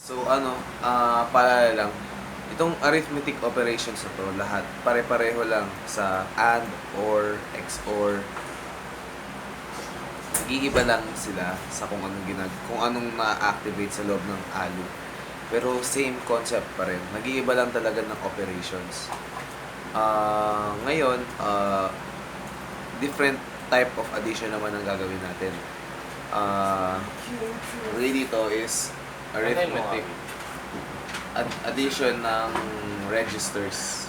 So paalala lang, itong arithmetic operations na 'to lahat pare-pareho lang sa AND or XOR. Nag-iiba lang sila sa kung anong na-activate sa loob ng ALU. Pero same concept pa rin. Nag-iiba lang talaga ng operations. Ngayon, different type of addition naman ang gagawin natin. Dito is arithmetic addition ng registers.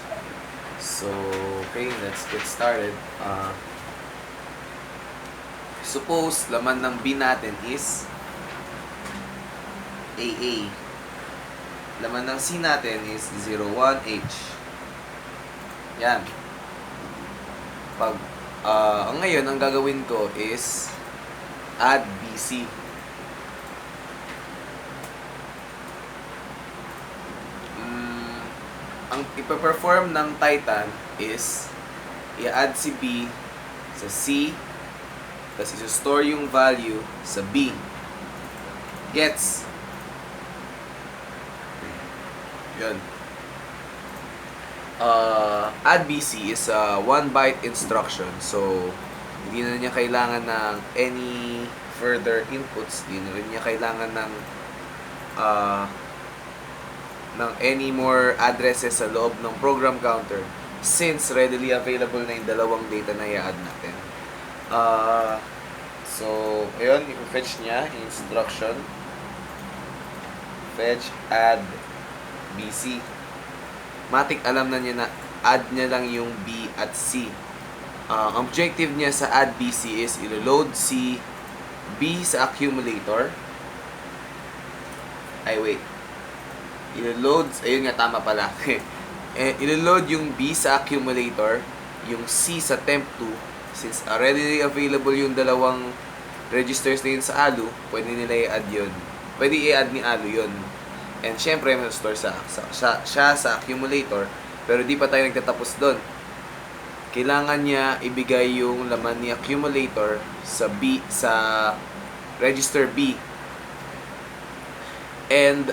So, okay, let's get started. Suppose laman ng B natin is AA. Laman ng C natin is 01H. Yan. Ngayon, ang gagawin ko is add BC. Ang ipa-perform ng Titan is i-add si B sa C, tapos i-store yung value sa B. Gets? Yun. Add BC is a 1-byte instruction. So, hindi na niya kailangan ng any further inputs. Hindi na rin niya kailangan ng any more addresses sa loob ng program counter since readily available na yung dalawang data na i-add natin. So, ayun, i-fetch niya yung instruction. Fetch, add, BC. Matik alam na niya na add niya lang yung B at C. Objective niya sa add BC is ilo-load si B sa accumulator. Ilo-load, ayun nga, tama pala. Ilo-load yung B sa accumulator, yung C sa temp 2. Since already available yung dalawang registers na yun sa ALU, pwede nila i-add yun. Pwede i-add ni ALU yun. And syempre, may store siya sa accumulator, pero di pa tayo nagtatapos doon. Kailangan niya ibigay yung laman ni accumulator sa B, sa register B. And,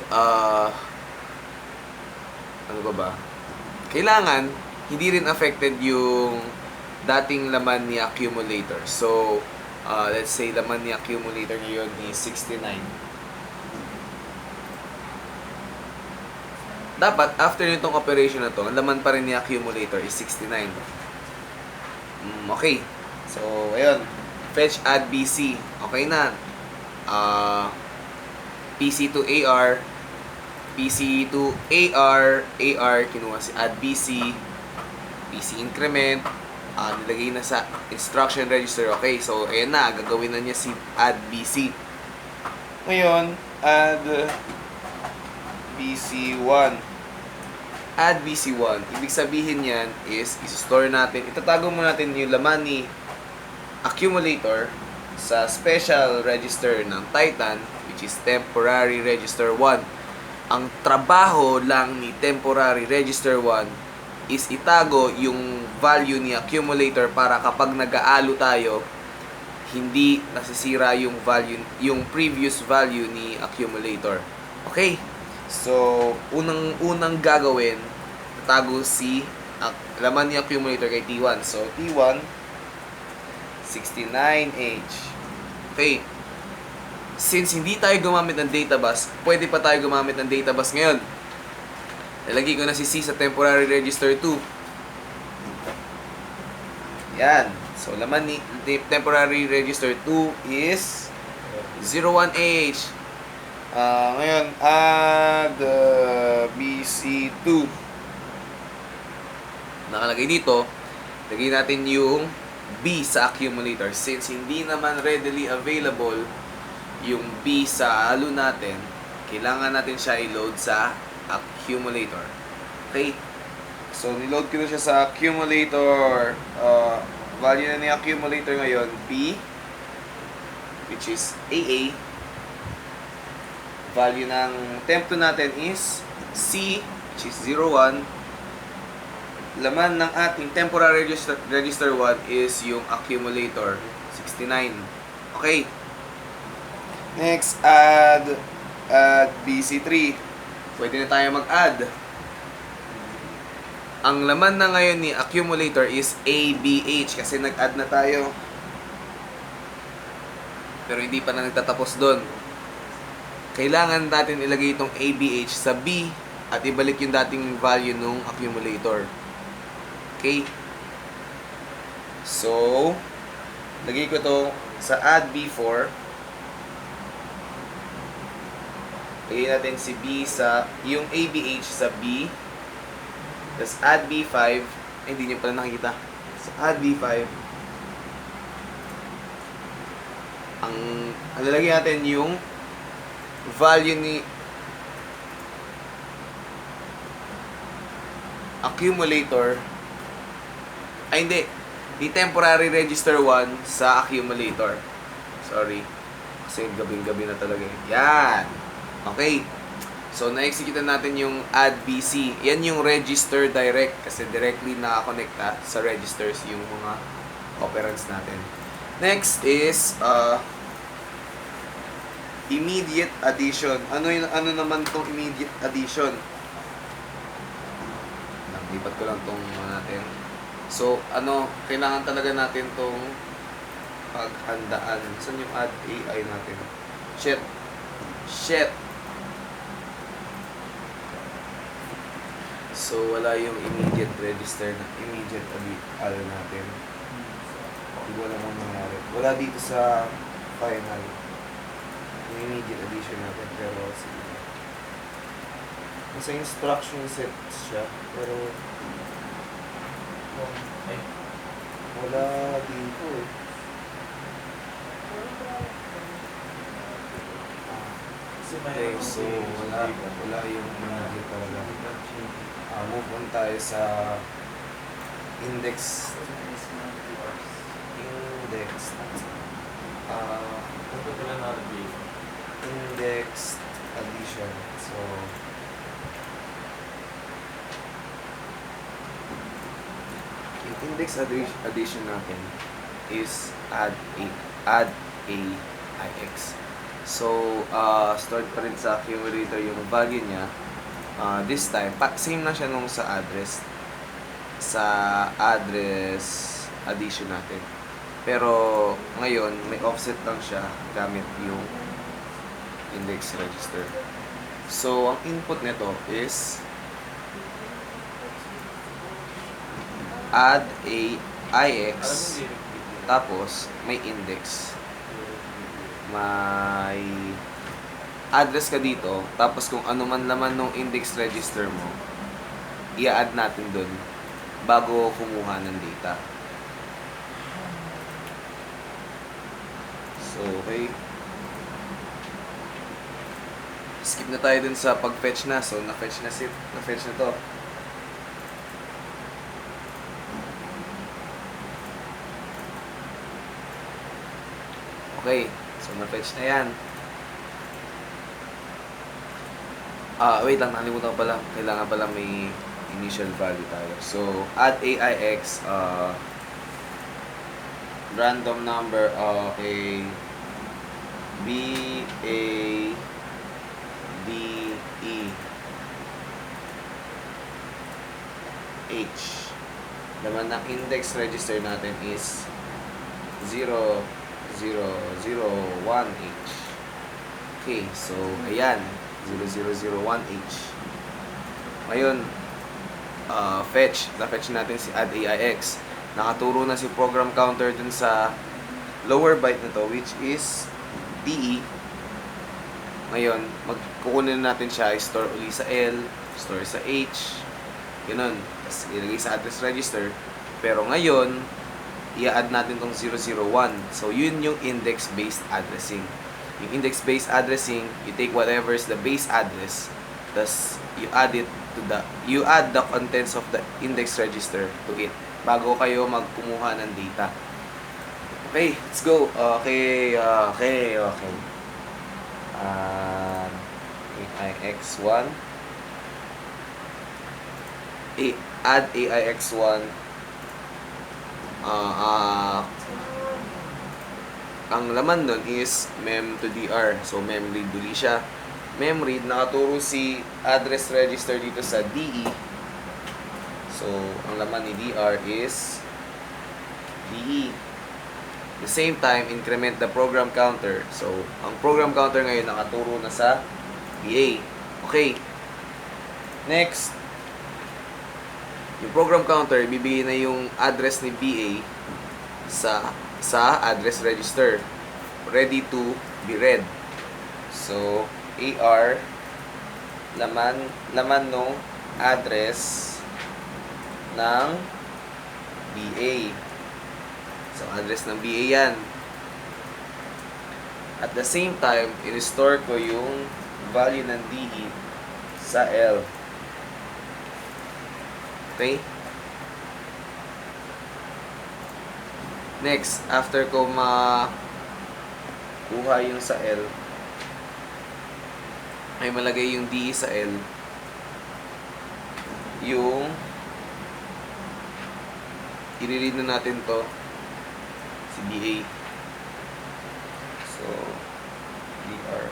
ano ba? Kailangan, hindi rin affected yung dating laman ni accumulator. So, let's say laman ni accumulator ngayon is 69. Dapat, after nitong operation na to, ang laman pa rin ni accumulator is 69. Okay. So, ayun. Fetch, add BC. Okay na. PC to AR. PC to AR. AR, kinuha si add BC. PC increment. Nilagay na sa instruction register. Okay, so ayan na, gagawin na niya si add BC. Ngayon, add BC1. Add BC1. Ibig sabihin yan is, i-store natin, itatago mo natin yung laman ni accumulator sa special register ng Titan, which is temporary register 1. Ang trabaho lang ni temporary register 1 is itago yung value ni accumulator para kapag nag-aalo tayo, hindi nasisira yung value, yung previous value ni accumulator. Okay? So, unang gagawin, tatago si laman ni accumulator kay T1. So, T1 69H. Okay. Since hindi tayo gumamit ng data bus, pwede pa tayo gumamit ng data bus ngayon. Nalagay ko na si C sa temporary register 2. Yan. So, laman ni temporary register 2 is 01H. Ngayon, add BC2. Nakalagay dito, lagay natin yung B sa accumulator. Since hindi naman readily available yung B sa ALU natin, kailangan natin siya i-load sa accumulator. Okay? So, niload ko na siya sa accumulator. Value na ni accumulator ngayon, B, which is AA. Value ng temp 2 natin is C, which is 01. Laman ng ating temporary register 1 is yung accumulator, 69. Okay. Next, add Add BC3. Pwede na tayo mag-add. Ang laman na ngayon ni accumulator is ABH kasi nag-add na tayo. Pero hindi pa na nagtatapos doon. Kailangan natin ilagay itong ABH sa B at ibalik yung dating value ng accumulator. Okay? So, lagay ko to sa add B4. Lagay natin si B sa, yung ABH sa B. Tapos add B5. Hindi nyo pala nakikita. So, add B5. Ang lalagay natin yung value ni accumulator. Ay, hindi. Di temporary register 1 sa accumulator. Sorry. Kasi gabing-gabi na talaga. Yan. Okay. So, na-execute natin yung add BC. Yan yung register direct kasi directly nakakonekta sa registers yung mga operands natin. Next is immediate addition. Ano naman tong immediate addition? Lipat ko lang tong natin. So, kailangan talaga natin tong paghandaan. Saan yung add AI natin? Shit. So, wala yung immediate register na immediate natin. Hindi ko alam ang nangyari. Wala dito sa final. Yung immediate addition natin. Pero, sige. Nasa instruction set siya. Pero, wala dito eh. Okay, so wala yung immediate talaga. Move on tayo sa index addition. So yung index addition natin is add AIX. So stored pa rin sa accumulator yung value niya. This time, same na siya nung sa address addition natin. Pero ngayon, may offset lang siya gamit yung index register. So, ang input nito is add AIX, tapos may index. May address ka dito, tapos kung ano man laman ng index register mo, i-add natin dun bago kumuha ng data. So, okay. Skip na tayo dun sa pag-fetch na. So, na-fetch na to. Okay. So, na-fetch na yan. Wait lang, nakalimutan ko pala. Kailangan pala may initial value tayo. So, add AIX, random number of a BADE. H. Naman ng index register natin is 0001H. Okay, so ayan, 0001H. Ngayon, na-fetch natin si add AIX. Nakaturo na si program counter dun sa lower byte na to, which is DE. Ngayon, kukunin natin siya, store uli sa L, store sa H, ganun. Tapos ilagay sa address register. Pero ngayon, i-add natin tong 001. So, yun yung index-based addressing. Yung index-based addressing, you take whatever is the base address, tapos you add the contents of the index register to it bago kayo magkumuha ng data. Okay, let's go. Okay. AIX1. Add AIX1. Ang laman nun is mem to DR. So, mem read uli siya. memory, nakaturo si address register dito sa DE. So, ang laman ni DR is DE. At the same time, increment the program counter. So, ang program counter ngayon nakaturo na sa BA. Okay. Next, yung program counter, ibibigay na yung address ni BA sa address register. Ready to be read. So, AR, laman nung address ng BA. So, address ng BA yan. At the same time, i-restore ko yung value ng DE sa L. Okay? Next, after ko kuha yung sa L, ay malagay yung DE sa L, yung i-read na natin to si BA. So, DR.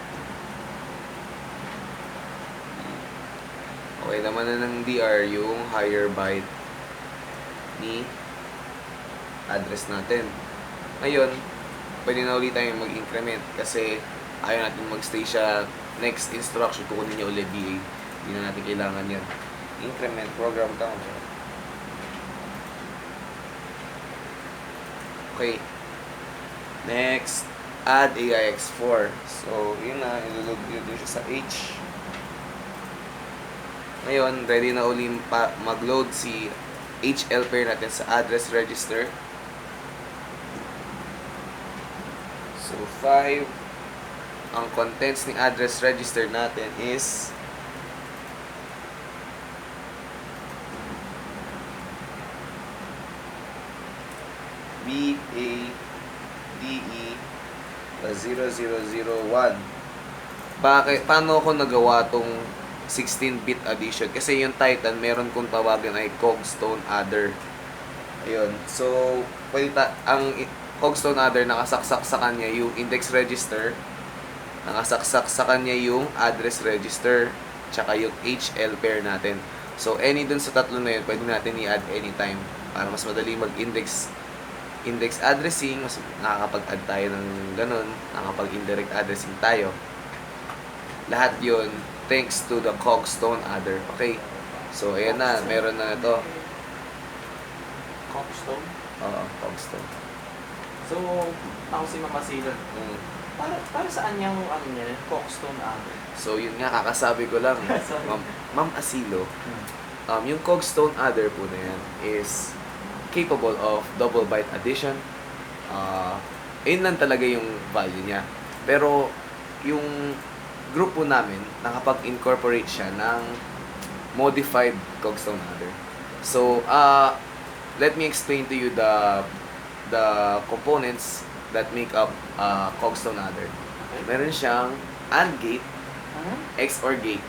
Okay naman na ng DR yung higher byte ni address natin. Ngayon, pwede na ulit tayong mag-increment kasi ayaw natin mag-stay siya next instruction, kukunin niya ulit BA. Hindi na natin kailangan yan. Increment program counter. Okay. Next, add AIX4. So, yun na, ilulog nyo siya sa H. Ngayon, ready na uli mag-load si HL pair natin sa address register. So, 5. Ang contents ni address register natin is BADE plus 0001. Paano ako nagawa tong 16-bit addition? Kasi yung Titan, meron kong tawagan ay Cogstone Adder. Ayun. So, ang Cogstone Adder, nakasaksak sa kanya yung index register, nakasaksak sa kanya yung address register, tsaka yung HL pair natin. So, any dun sa tatlo na yun, pwede natin i-add anytime para mas madali mag-index addressing, mas nakakapag-add tayo ng ganun, nakakapag-indirect addressing tayo. Lahat yun thanks to the Cogstone Adder. Okay. So, ayan na. Meron na ito. Cogstone? Oo, Cogstone. So, ako si Mama Silon. Para saan yung Cogstone Adder? So, yun nga, kakasabi ko lang. Ma'am Asilo, yung Cogstone Adder po na yan is capable of double byte addition. Yun lang talaga yung value niya. Pero, yung group po namin, nakapag-incorporate siya ng modified Cogstone Adder. So, let me explain to you the components that make up Cogstone Adder. Meron siyang AND gate, XOR gate.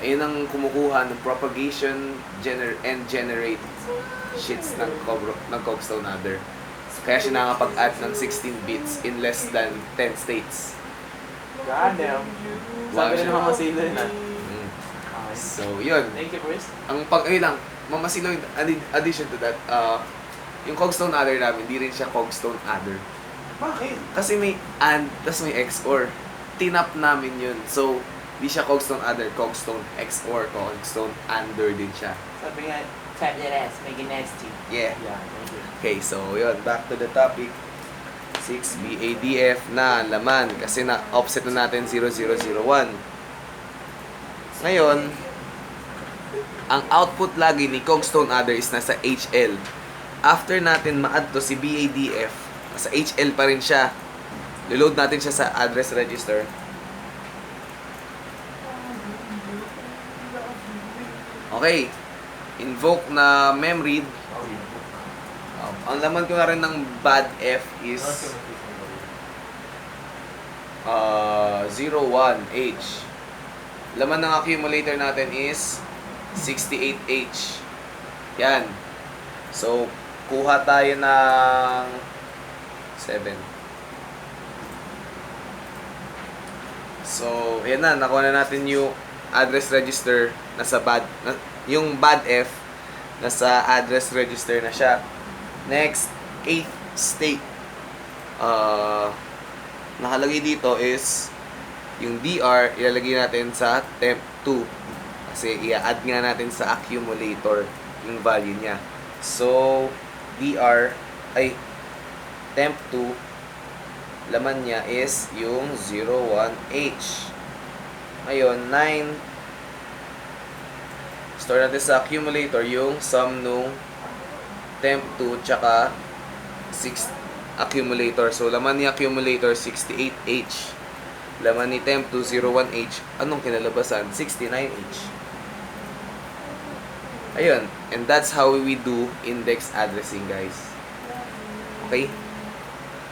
Ayun ang kumukuha ng propagation and generate sheets ng Cogstone Adder. Kaya siya nakakapag-add ng 16 bits in less than 10 states. God damn. Wow, Sabi siya. na Mama Silon na. Okay. So, yun. Thank you, Chris. Ayun lang, mamasilo in addition to that, yung Cogstone Adder namin, hindi rin siya Cogstone Adder. Bakit? Kasi may AND, tas may XOR. Tinap namin yun. So, di siya Cogstone Adder, Cogstone XOR, Cogstone Adder din siya. Sabi nga, tap that ass, make it nasty. Yeah. Yeah, thank you. Okay, so yun, back to the topic. 6 BADF na laman kasi na offset na natin 0001. Ngayon, ang output lagi ni Cogstone Adder is nasa HL. After natin ma-add to si BADF, nasa HL pa rin siya. Reload natin siya sa address register. Okay. Invoke na memread. Ang laman ko na rin ng bad F is 01H. Laman ng accumulator natin is 68H. Yan. So, kuha tayo ng 7. So, ayan na, nakuha na natin yung address register yung bad F nasa address register na siya. Next, 8th state. Nakalagay dito is yung DR ilalagay natin sa temp 2 kasi i-add nga natin sa accumulator yung value niya. So, DR ay temp 2 laman niya is yung 01H. Ngayon, 9 store natin sa accumulator yung sum nung temp 2 tsaka 6 accumulator. So, laman ni accumulator 68H. Laman ni temp 2 01H. Anong kinalabasan? 69H. Ayun. And that's how we do index addressing, guys. Okay?